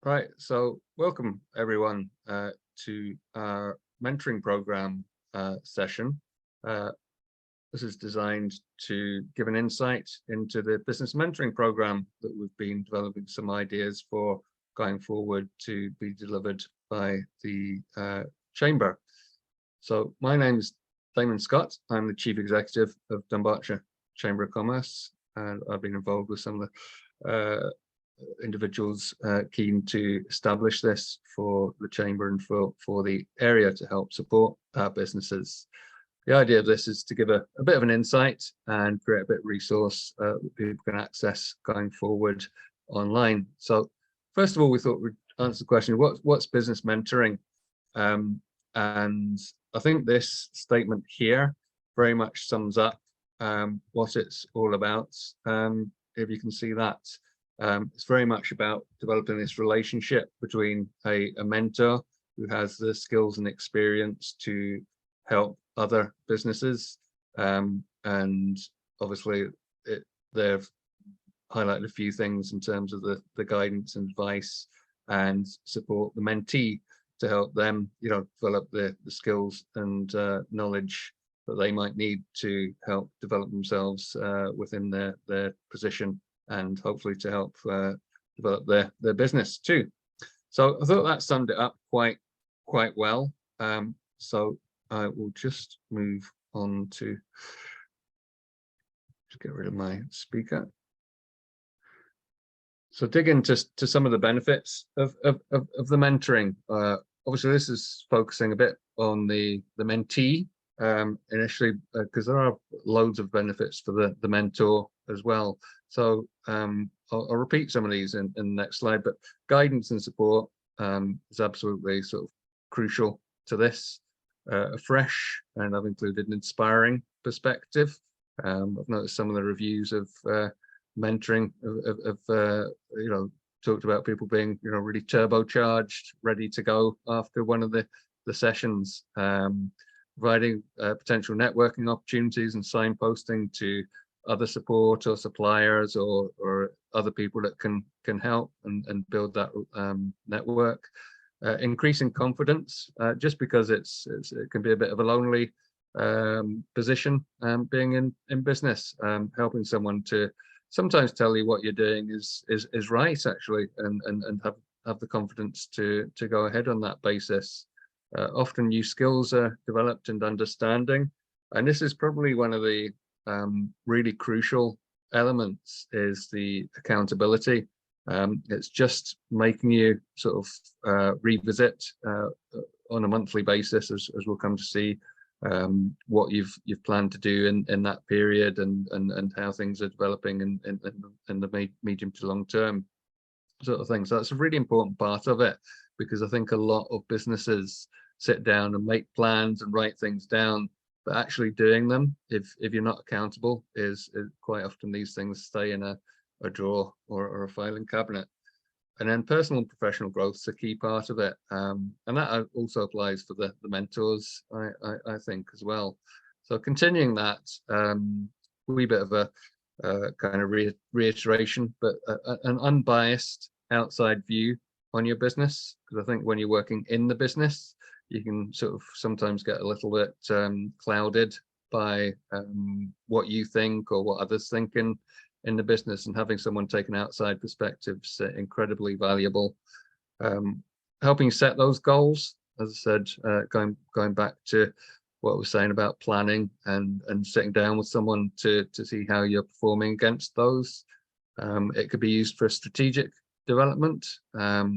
Right, so welcome everyone to our mentoring program session. Uh, this is designed to give an insight into the business mentoring program that we've been developing some ideas for going forward to be delivered by the Chamber. So my name is Damon Scott. I'm the Chief Executive of Dunbartonshire Chamber of Commerce, and I've been involved with some of the individuals keen to establish this for the Chamber and for the area to help support our businesses. The idea of this is to give a bit of an insight and create a bit of resource that people can access going forward online. So first of all, we thought we'd answer the question, what's business mentoring? And I think this statement here very much sums up what it's all about. If you can see that. It's very much about developing this relationship between a mentor who has the skills and experience to help other businesses. And obviously they've highlighted a few things in terms of the guidance and advice and support the mentee to help them, develop the skills and knowledge that they might need to help develop themselves within their position, and hopefully to help develop their business too. So I thought that summed it up quite well. So I will just move on to get rid of my speaker. So dig into some of the benefits of the mentoring. Obviously, this is focusing a bit on the mentee initially, because there are loads of benefits for the mentor as well. So I'll repeat some of these in the next slide, but guidance and support is absolutely sort of crucial to this. A fresh, and I've included an inspiring perspective. I've noticed some of the reviews of mentoring of talked about people being really turbocharged, ready to go after one of the sessions, providing potential networking opportunities and signposting to other support or suppliers or other people that can help and build that network. Increasing confidence, just because it can be a bit of a lonely position being in business, helping someone to sometimes tell you what you're doing is right, actually, and have the confidence to go ahead on that basis. Often new skills are developed and understanding, and this is probably one of the really crucial elements, is the accountability. It's just making you sort of revisit on a monthly basis, as we'll come to see, what you've planned to do in that period, and how things are developing in the medium to long term sort of thing. So that's a really important part of it, because I think a lot of businesses sit down and make plans and write things down, but actually doing them, if you're not accountable, is quite often these things stay in a drawer or a filing cabinet. And then personal and professional growth is a key part of it, and that also applies for the mentors, I think, as well. So continuing that, wee bit of a kind of reiteration, but an unbiased outside view on your business, because I think when you're working in the business, you can sort of sometimes get a little bit clouded by what you think or what others think in the business, and having someone take an outside perspective is incredibly valuable. Helping set those goals, as I said, going back to what I was saying about planning and sitting down with someone to see how you're performing against those. It could be used for strategic development,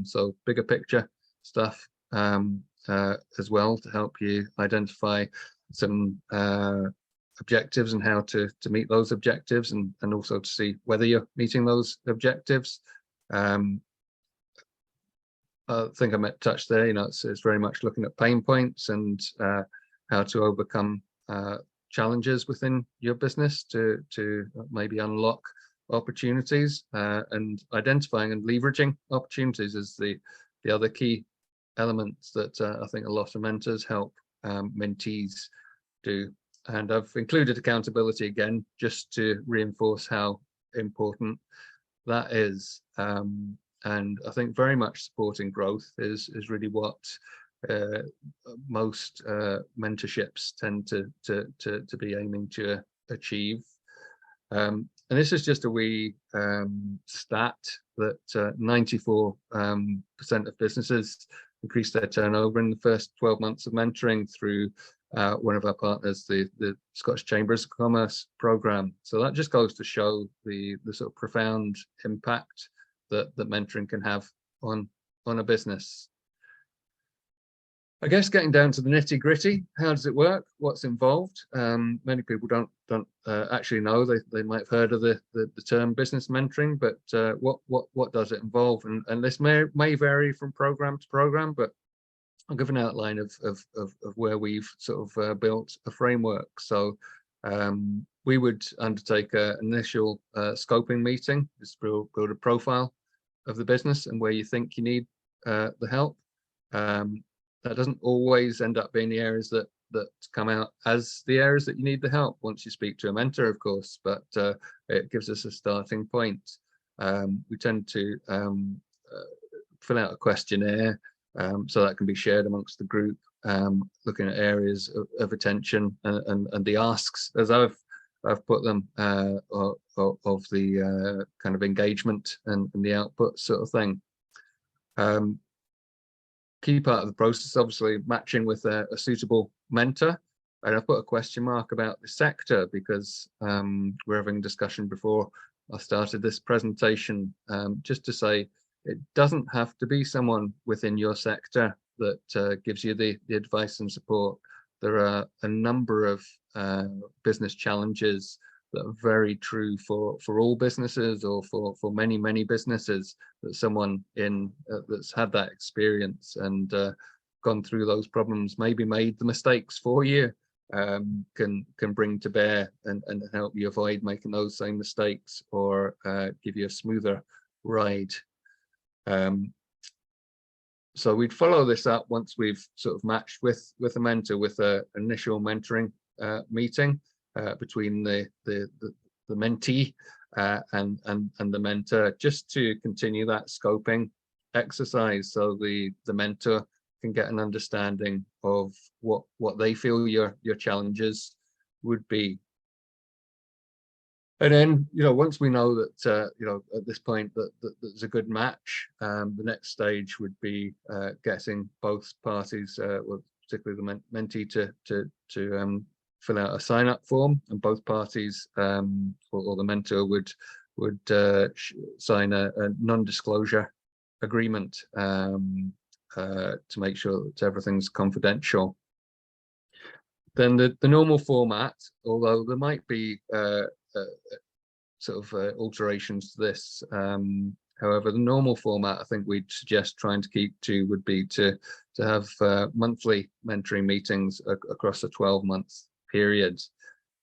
so bigger picture stuff as well, to help you identify some objectives and how to meet those objectives, and also to see whether you're meeting those objectives. I think I might touch there, it's very much looking at pain points and how to overcome challenges within your business to maybe unlock opportunities, and identifying and leveraging opportunities is the other key elements that I think a lot of mentors help mentees do. And I've included accountability again, just to reinforce how important that is. And I think very much supporting growth is really what most mentorships tend to be aiming to achieve. And this is just a wee stat that 94% of businesses increased their turnover in the first 12 months of mentoring through one of our partners, the Scottish Chambers of Commerce programme. So that just goes to show the sort of profound impact that mentoring can have on a business. I guess getting down to the nitty gritty, how does it work? What's involved? Many people don't actually know. They might have heard of the term business mentoring, but what does it involve? And this may vary from program to program, but I'll give an outline of where we've sort of built a framework. So we would undertake an initial scoping meeting, just build a profile of the business and where you think you need the help. That doesn't always end up being the areas that come out as the areas that you need the help once you speak to a mentor, of course, but it gives us a starting point. We tend to fill out a questionnaire, so that can be shared amongst the group, looking at areas of attention and the asks, as I've put them, of the kind of engagement and the output sort of thing. Key part of the process, obviously, matching with a suitable mentor. And I've put a question mark about the sector because we're having a discussion before I started this presentation, just to say it doesn't have to be someone within your sector that gives you the advice and support. There are a number of business challenges that are very true for all businesses, or for many businesses, that someone in that's had that experience and gone through those problems, maybe made the mistakes for you, can bring to bear and help you avoid making those same mistakes, or give you a smoother ride. So we'd follow this up once we've sort of matched with a mentor, with an initial mentoring meeting between the mentee and the mentor, just to continue that scoping exercise, so the mentor can get an understanding of what they feel your challenges would be. And then, once we know that, at this point that there's a good match, the next stage would be getting both parties, well, particularly the mentee, to fill out a sign-up form, and both parties, or the mentor would sign a non-disclosure agreement to make sure that everything's confidential. Then the normal format, although there might be sort of alterations to this, however, the normal format I think we'd suggest trying to keep to would be to have monthly mentoring meetings across a 12-month period.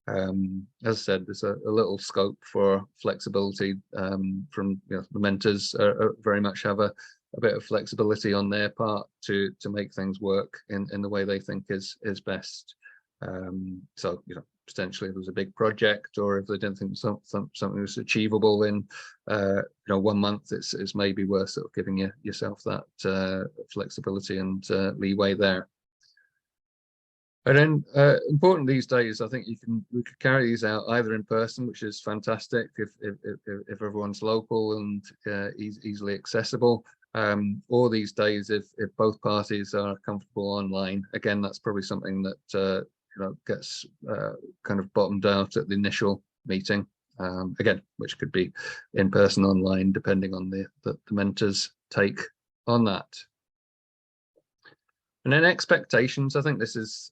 As I said, there's a little scope for flexibility from the mentors very much have a bit of flexibility on their part to make things work in the way they think is best. So potentially if it was a big project, or if they didn't think something was achievable in 1 month, it's maybe worth sort of giving yourself that flexibility and leeway there. And then important these days, I think we could carry these out either in person, which is fantastic if everyone's local and easily accessible, or these days if both parties are comfortable online. Again, that's probably something that gets kind of bottomed out at the initial meeting, again, which could be in person, online, depending on the mentor's take on that. And then expectations, I think this is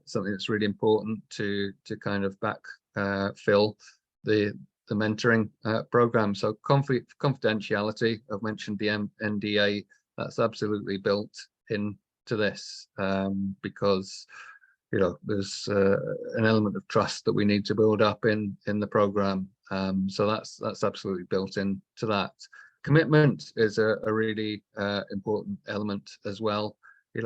something that's really important to kind of backfill the mentoring program. So confidentiality, I've mentioned the NDA, that's absolutely built into this, because there's an element of trust that we need to build up in the program. So that's absolutely built into that. Commitment is a really important element as well. I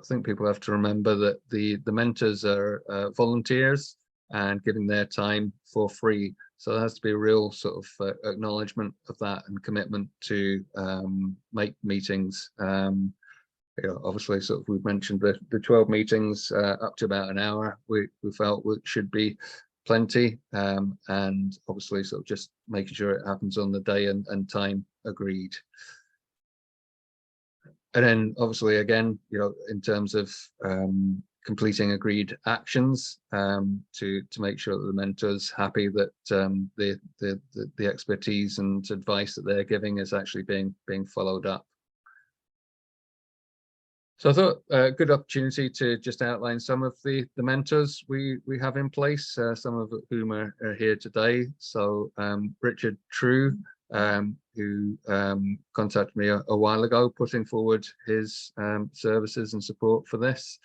think people have to remember that the mentors are volunteers and giving their time for free. So there has to be a real sort of acknowledgement of that and commitment to make meetings. Obviously, sort of we've mentioned the 12 meetings up to about an hour. We felt should be plenty, and obviously sort of just making sure it happens on the day and time agreed. And then obviously again, in terms of completing agreed actions, to make sure that the mentor's happy that the expertise and advice that they're giving is actually being followed up. So I thought a good opportunity to just outline some of the mentors we have in place, some of whom are here today. So Richard True, who contacted me a while ago, putting forward his services and support for this.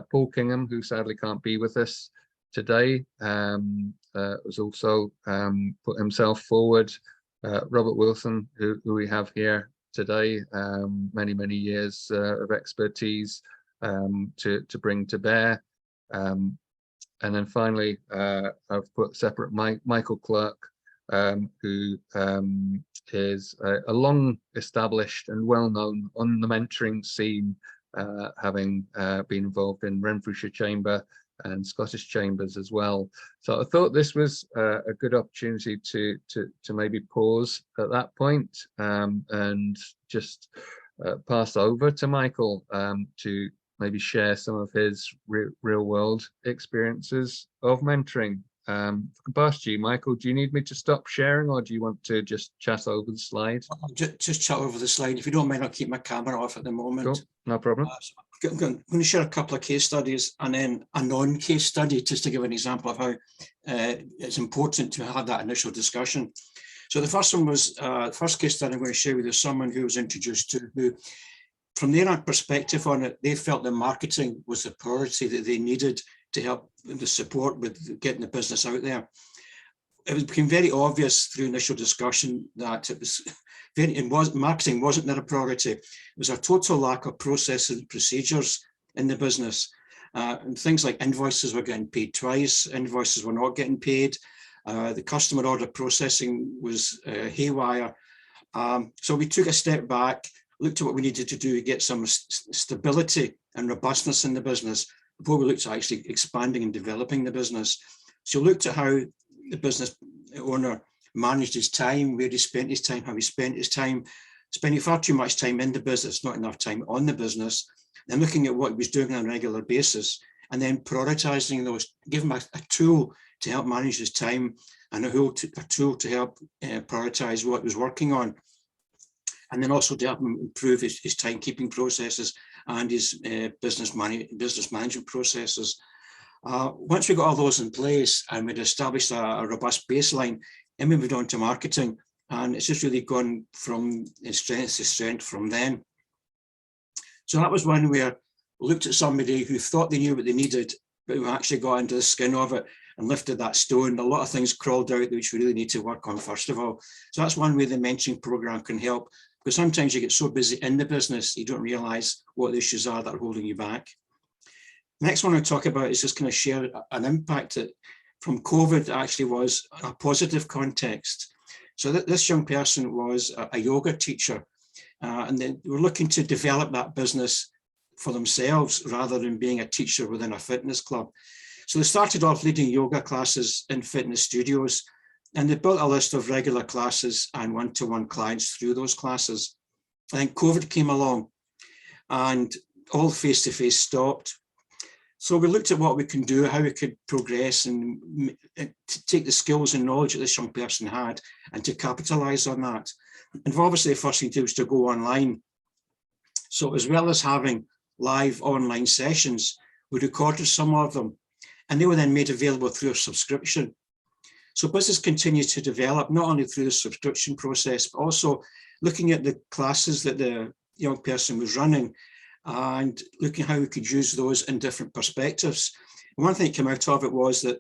Paul Kingham, who sadly can't be with us today, was also put himself forward. Robert Wilson, who we have here today, many years of expertise to bring to bear. And then finally, I've put separate Michael Clark, who is a long established and well known on the mentoring scene, having been involved in Renfrewshire Chamber and Scottish Chambers as well. So I thought this was a good opportunity to maybe pause at that point, and just pass over to Michael to maybe share some of his real world experiences of mentoring. Pass to you, Michael. Do you need me to stop sharing, or do you want to just chat over the slide? I'll just chat over the slide. If you don't mind, I'll keep my camera off at the moment. Cool. No problem. So I'm going to share a couple of case studies and then a non-case study, just to give an example of how it's important to have that initial discussion. So the first one was, first case study I'm going to share with you is someone who was introduced to, who, from their perspective on it, they felt that marketing was the priority that they needed to help the support with getting the business out there. It became very obvious through initial discussion that marketing wasn't their priority. It was a total lack of processes and procedures in the business. And things like invoices were getting paid twice, invoices were not getting paid. The customer order processing was haywire. So we took a step back, looked at what we needed to do to get some stability and robustness in the business before we looked at actually expanding and developing the business. So we looked at how the business owner managed his time, where he spent his time, how he spent his time, spending far too much time in the business, not enough time on the business, and looking at what he was doing on a regular basis, and then prioritizing those, give him a tool to help manage his time and a tool to help prioritize what he was working on, and then also to help him improve his timekeeping processes and his business management processes. Once we got all those in place and we'd established a robust baseline, then we moved on to marketing, and it's just really gone from strength to strength from then. So that was one where we looked at somebody who thought they knew what they needed, but who actually got into the skin of it and lifted that stone. A lot of things crawled out which we really need to work on first of all. So that's one way the mentoring program can help, because sometimes you get so busy in the business, you don't realize what the issues are that are holding you back. Next one I talk about is just kind of share an impact that from COVID actually was a positive context. So this young person was a yoga teacher, and they were looking to develop that business for themselves rather than being a teacher within a fitness club. So they started off leading yoga classes in fitness studios, and they built a list of regular classes and one-to-one clients through those classes. I think COVID came along and all face-to-face stopped. So we looked at what we can do, how we could progress and take the skills and knowledge that this young person had and to capitalize on that. And obviously the first thing to do was to go online. So as well as having live online sessions, we recorded some of them, and they were then made available through a subscription. So business continues to develop, not only through the subscription process, but also looking at the classes that the young person was running and looking at how we could use those in different perspectives. And one thing that came out of it was that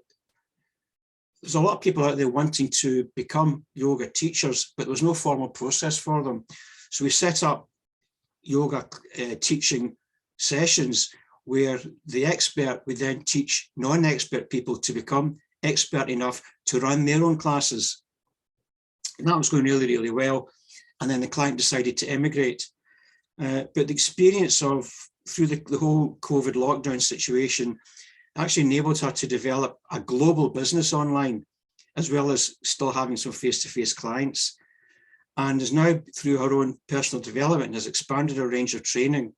there's a lot of people out there wanting to become yoga teachers, but there was no formal process for them. So we set up yoga teaching sessions where the expert would then teach non-expert people to become expert enough to run their own classes. And that was going really, really well. And then the client decided to emigrate. But the experience of through the whole COVID lockdown situation actually enabled her to develop a global business online, as well as still having some face-to-face clients. And is now, through her own personal development, has expanded her range of training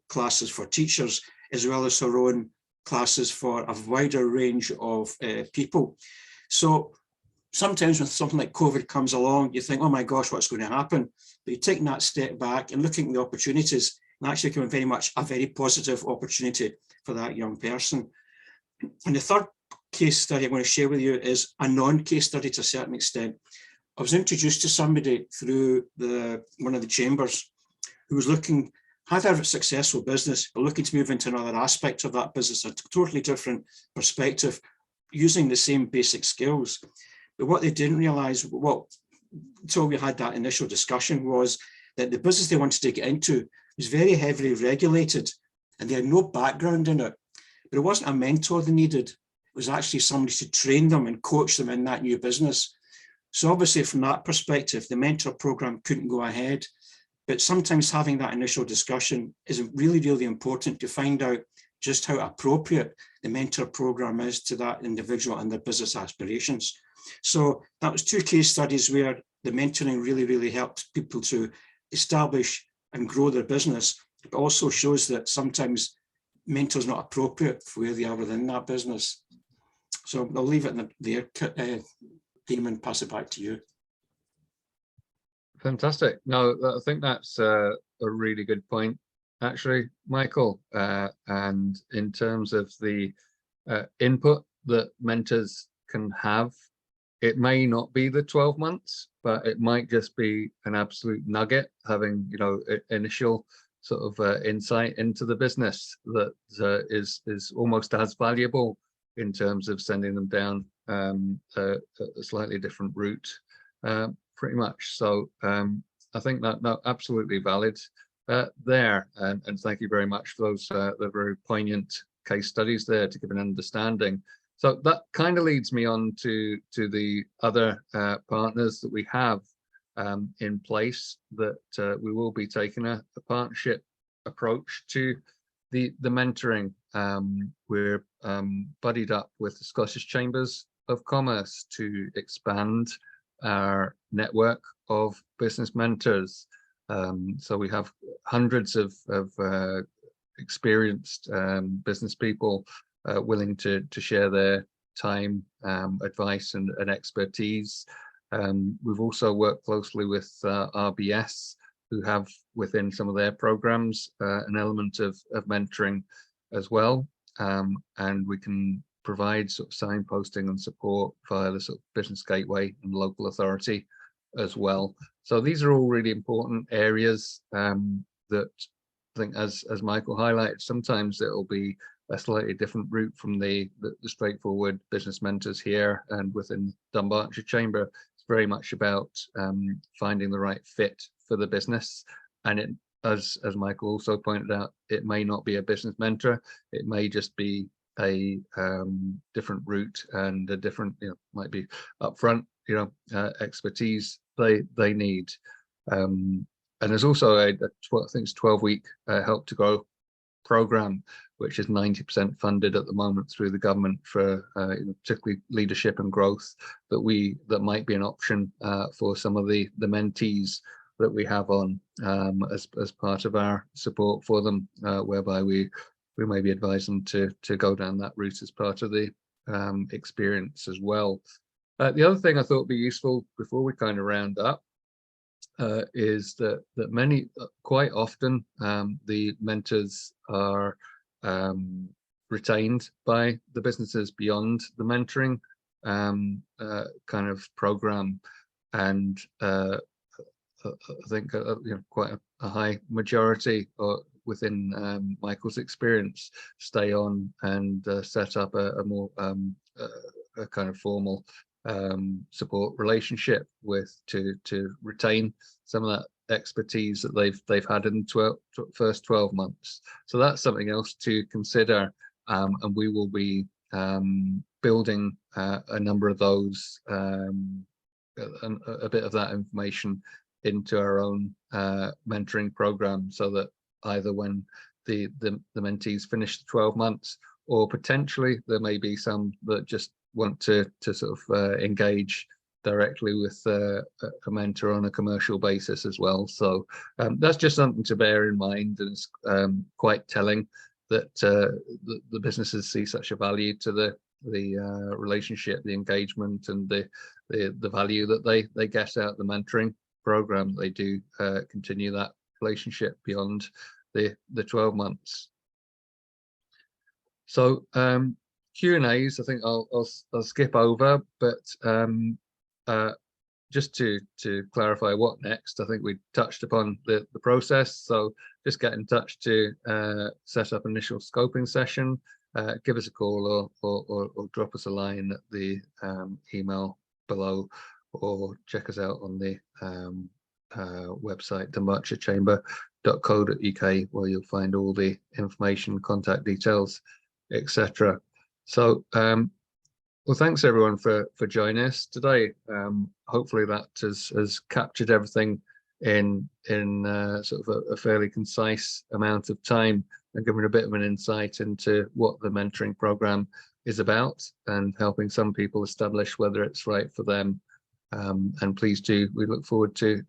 classes for teachers, as well as her own classes for a wider range of people. So sometimes when something like COVID comes along, you think, oh my gosh, what's going to happen? But you're taking that step back and looking at the opportunities, and actually becoming very much a very positive opportunity for that young person. And the third case study I'm going to share with you is a non-case study to a certain extent. I was introduced to somebody through one of the chambers who was had a successful business, but looking to move into another aspect of that business, a totally different perspective, using the same basic skills. But what they didn't realize, until we had that initial discussion, was that the business they wanted to get into was very heavily regulated and they had no background in it. But it wasn't a mentor they needed. It was actually somebody to train them and coach them in that new business. So obviously from that perspective, the mentor program couldn't go ahead. But sometimes having that initial discussion is really, really important to find out just how appropriate the mentor program is to that individual and their business aspirations. So that was 2 case studies where the mentoring really, really helped people to establish and grow their business, but also shows that sometimes mentor's not appropriate for where they are within that business. So I'll leave it there, Damon, and pass it back to you. Fantastic. No, I think that's a really good point, actually, Michael. And in terms of the input that mentors can have, it may not be the 12 months, but it might just be an absolute nugget, having, you know, initial sort of insight into the business that is almost as valuable in terms of sending them down a slightly different route, pretty much. So I think that absolutely valid there, and thank you very much for those the very poignant case studies there to give an understanding. So that kind of leads me on to the other partners that we have in place, that we will be taking a partnership approach to the mentoring. We're buddied up with the Scottish Chambers of Commerce to expand our network of business mentors. So we have hundreds of experienced business people willing to share their time, advice and expertise. We've also worked closely with RBS, who have within some of their programs an element of mentoring as well. And we can provide sort of signposting and support via the sort of business gateway and local authority as well. So these are all really important areas that I think, as Michael highlighted, sometimes it'll be a slightly different route from the straightforward business mentors here and within Dunbartonshire Chamber. It's very much about finding the right fit for the business. And it, as Michael also pointed out, it may not be a business mentor. It may just be a different route and a different, you know, might be upfront, you know, expertise they need. And there's also I think it's 12-week Help to Grow program, which is 90% funded at the moment through the government for you know, particularly leadership and growth, that might be an option for some of the mentees that we have on as part of our support for them, whereby we maybe advise them to go down that route as part of the experience as well. The other thing I thought would be useful before we kind of round up is that quite often the mentors are retained by the businesses beyond the mentoring kind of program, and I think you know, quite a high majority within Michael's experience stay on and set up a more a kind of formal support relationship to retain some of that expertise that they've had in the first 12 months. So that's something else to consider, and we will be building a number of those, a bit of that information into our own mentoring program, so that either when the mentees finish the 12 months, or potentially there may be some that just want to sort of engage directly with a mentor on a commercial basis as well. So that's just something to bear in mind, and it's quite telling that the businesses see such a value to the relationship, the engagement, and the value that they get out of the mentoring program. They do continue that relationship beyond the 12 months. So Q&As, I think I'll skip over, but just to clarify what next, I think we touched upon the process. So just get in touch to set up initial scoping session, give us a call or drop us a line at the email below, or check us out on the website dunbartonshire.co.uk, where you'll find all the information, contact details, etc. So well, thanks everyone for joining us today. Hopefully that has captured everything in sort of a fairly concise amount of time, and given a bit of an insight into what the mentoring program is about, and helping some people establish whether it's right for them. And please do, we look forward to